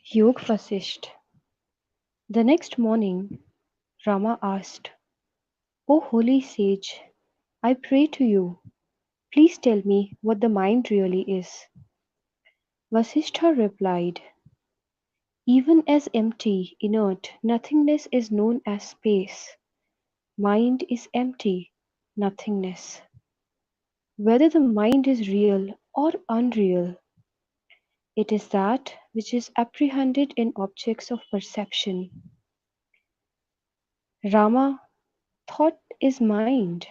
Yog Vasisht. The next morning, Rama asked, O holy sage, I pray to you, please tell me what the mind really is. Vasishtha replied, Even as empty, inert, nothingness is known as space. Mind is empty, nothingness. Whether the mind is real or unreal, it is that which is apprehended in objects of perception. Rama, thought is mind.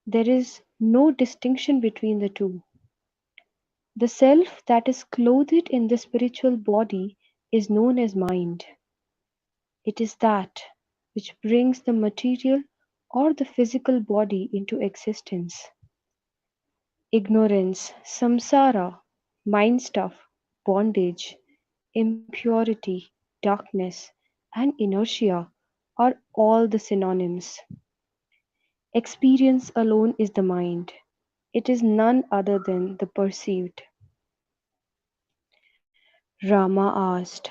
There is no distinction between the two. The self that is clothed in the spiritual body is known as mind. It is that which brings the material or the physical body into existence. Ignorance, samsara, mind stuff, bondage, impurity, darkness, and inertia are all the synonyms. Experience alone is the mind. It is none other than the perceived. Rama asked,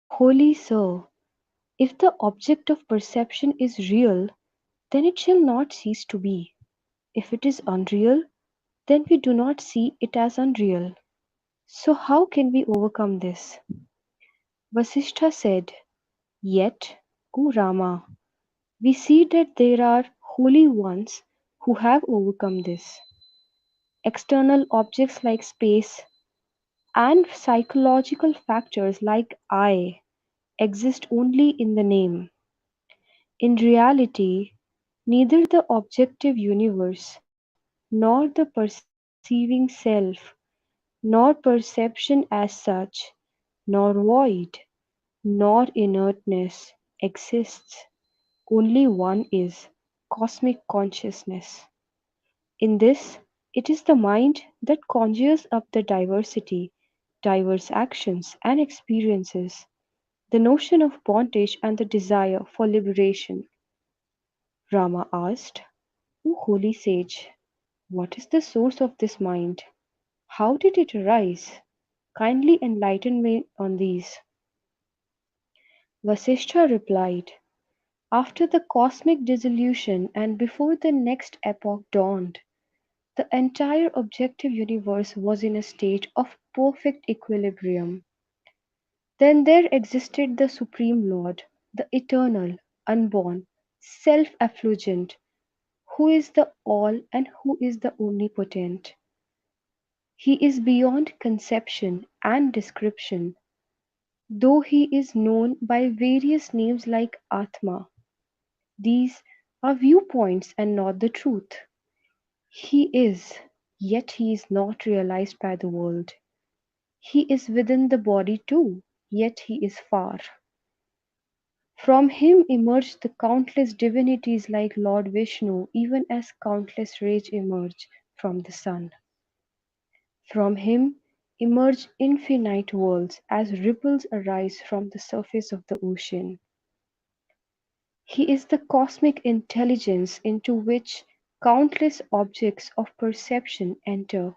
Holy Sir, if the object of perception is real, then it shall not cease to be. If it is unreal, then we do not see it as unreal. So how can we overcome this? Vasishtha said, Yet, O Rama, we see that there are holy ones who have overcome this. External objects like space and psychological factors like I exist only in the name. In reality, neither the objective universe, nor the perceiving self, nor perception as such, nor void, nor inertness exists. Only one is cosmic consciousness. In this, it is the mind that conjures up the diversity, diverse actions and experiences, the notion of bondage and the desire for liberation. Rama asked, O holy sage, what is the source of this mind? How did it arise? Kindly enlighten me on these. Vasishtha replied, After the cosmic dissolution and before the next epoch dawned, the entire objective universe was in a state of perfect equilibrium. Then there existed the Supreme Lord, the eternal, unborn, self effulgent, who is the all and who is the omnipotent. He is beyond conception and description, though he is known by various names like Atma. These are viewpoints and not the truth. He is, yet he is not realized by the world. He is within the body too, yet he is far. From him emerged the countless divinities like Lord Vishnu, even as countless rays emerge from the sun. From him emerge infinite worlds as ripples arise from the surface of the ocean. He is the cosmic intelligence into which countless objects of perception enter.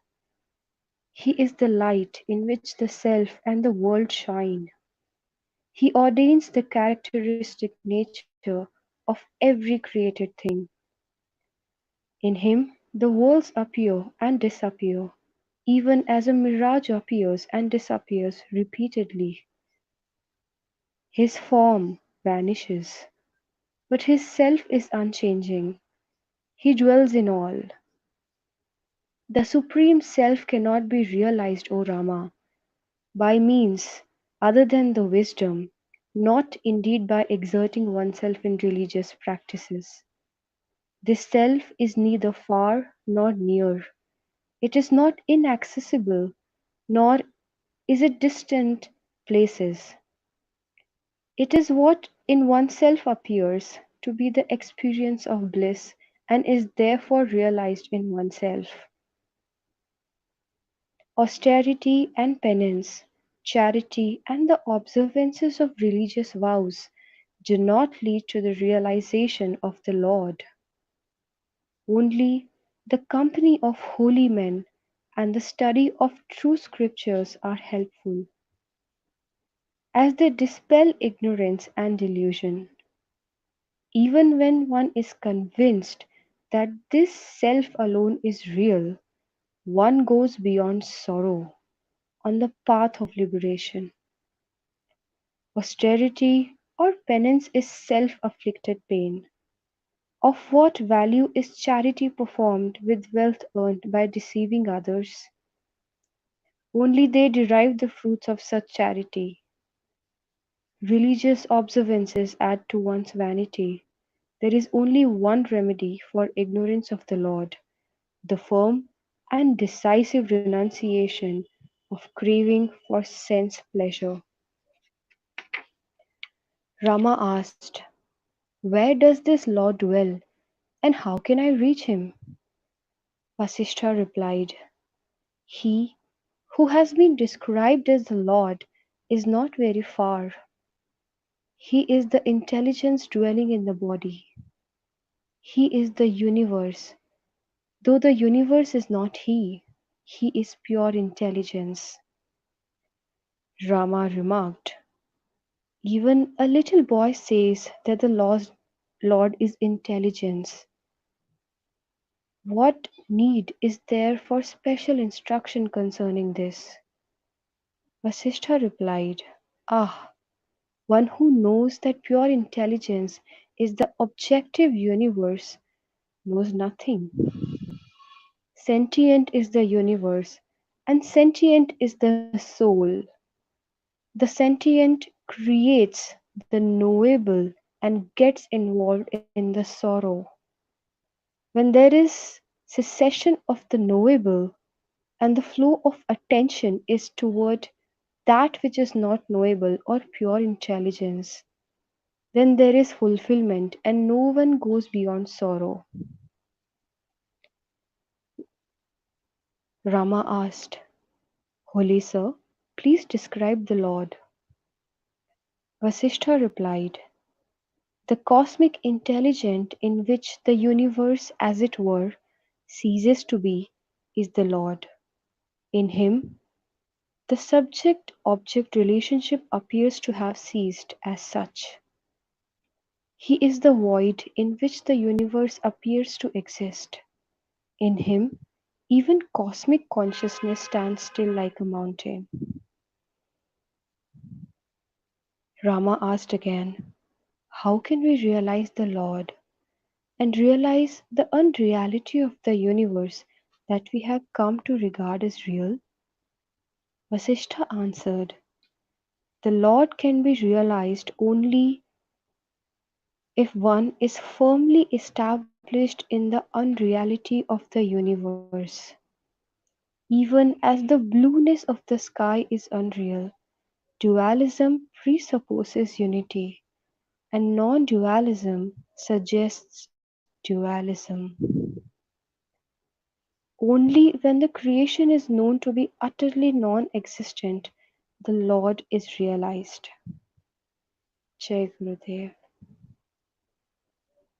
He is the light in which the self and the world shine. He ordains the characteristic nature of every created thing. In him the worlds appear and disappear, even as a mirage appears and disappears repeatedly. His form vanishes, but his self is unchanging. He dwells in all. The Supreme Self cannot be realized, O Rama, by means other than the wisdom, not indeed by exerting oneself in religious practices. This Self is neither far nor near. It is not inaccessible, nor is it distant places. It is what in oneself appears to be the experience of bliss and is therefore realized in oneself. Austerity and penance, charity and the observances of religious vows do not lead to the realization of the Lord. Only the company of holy men and the study of true scriptures are helpful. as they dispel ignorance and delusion. Even when one is convinced that this self alone is real, one goes beyond sorrow on the path of liberation. Austerity or penance is self afflicted pain. Of what value is charity performed with wealth earned by deceiving others? Only they derive the fruits of such charity. Religious observances add to one's vanity. There is only one remedy for ignorance of the Lord, the firm and decisive renunciation of craving for sense pleasure. Rama asked, "Where does this Lord dwell, and how can I reach him?" Vasishtha replied, "He who has been described as the Lord is not very far. He is the intelligence dwelling in the body. He is the universe, though the universe is not he. He is pure intelligence." Rama remarked, "Even a little boy says that the Lord is intelligence. What need is there for special instruction concerning this?" Vasishtha replied, "Ah, one who knows that pure intelligence is the objective universe knows nothing. Sentient is the universe, and sentient is the soul. The sentient creates the knowable and gets involved in the sorrow. When there is cessation of the knowable and the flow of attention is toward that which is not knowable or pure intelligence, then there is fulfillment and no one goes beyond sorrow." Rama asked, "Holy sir, please describe the Lord." Vasishtha replied, "The cosmic intelligence in which the universe, as it were, ceases to be, is the Lord. In him, the subject object relationship appears to have ceased as such. He is the void in which the universe appears to exist. In him, even cosmic consciousness stands still like a mountain." Rama asked again, "How can we realize the Lord and realize the unreality of the universe that we have come to regard as real?" Vasishtha answered, "The Lord can be realized only if one is firmly established in the unreality of the universe. Even as the blueness of the sky is unreal, dualism presupposes unity, and non dualism suggests dualism. Only when the creation is known to be utterly non existent, the Lord is realized. Jai Gurudev.